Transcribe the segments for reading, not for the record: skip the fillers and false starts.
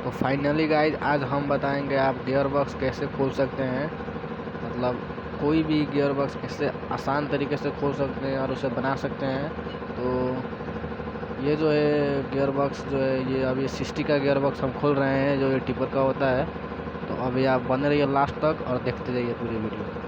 तो finally guys आज हम बताएंगे आप गियर बॉक्स कैसे खोल सकते हैं। मतलब कोई भी गियर बॉक्स कैसे आसान तरीके से खोल सकते हैं और उसे बना सकते हैं। तो ये जो है गियर बॉक्स जो है ये अभी 60 का गियर बॉक्स हम खोल रहे हैं जो ये टिपर का होता है। तो अभी आप बने रहिए लास्ट तक और देखते जाइए पूरी वीडियो।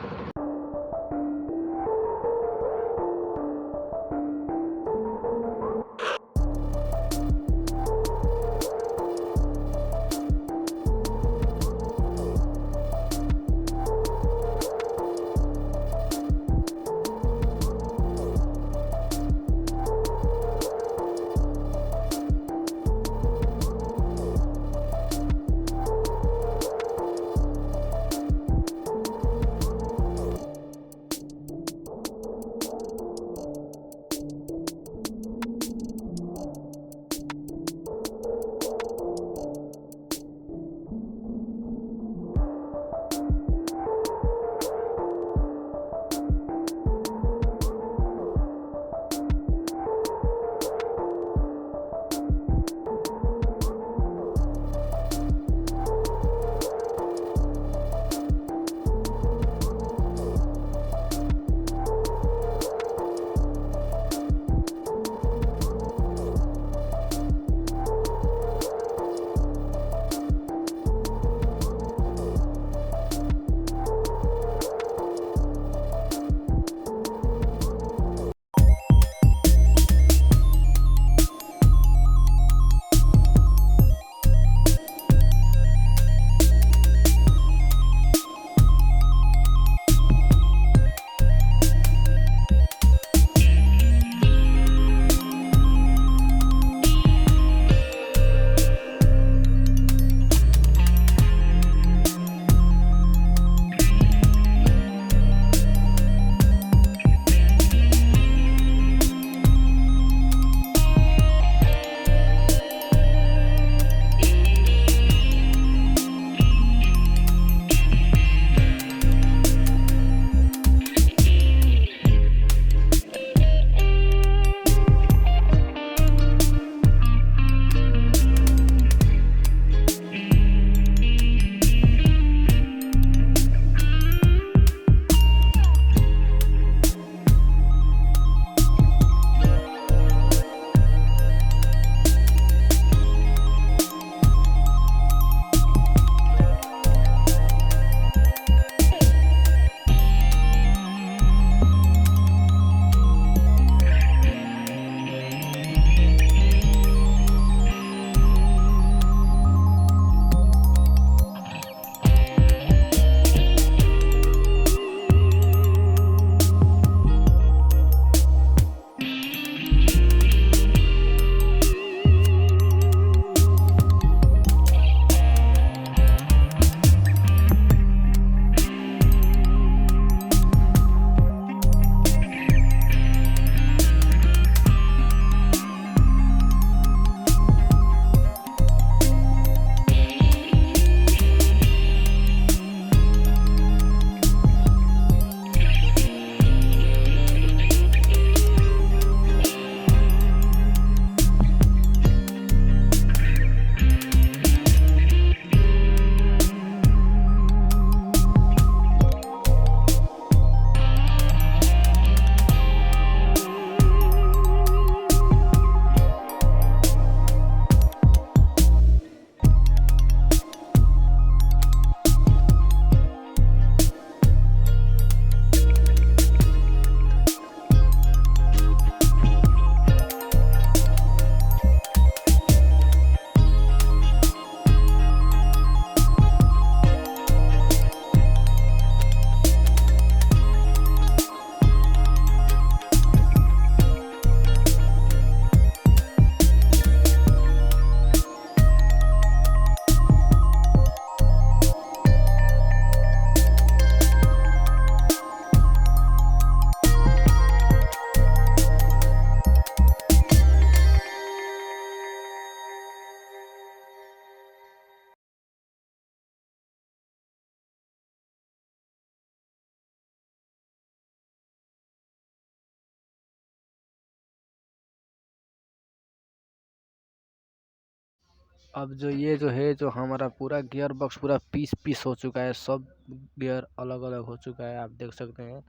अब जो ये जो है जो हमारा पूरा गियर बॉक्स पूरा पीस हो चुका है, सब गियर अलग अलग हो चुका है, आप देख सकते हैं।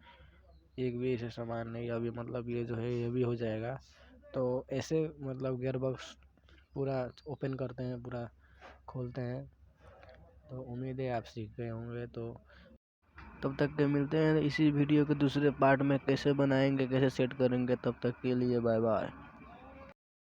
एक भी ऐसे सामान नहीं अभी, मतलब ये जो है ये भी हो जाएगा। तो ऐसे मतलब गियर बॉक्स पूरा ओपन करते हैं, पूरा खोलते हैं। तो उम्मीद है आप सीख गए होंगे। तो तब तक के मिलते हैं इसी वीडियो के दूसरे पार्ट में, कैसे बनाएंगे कैसे सेट करेंगे। तब तक के लिए बाय बाय।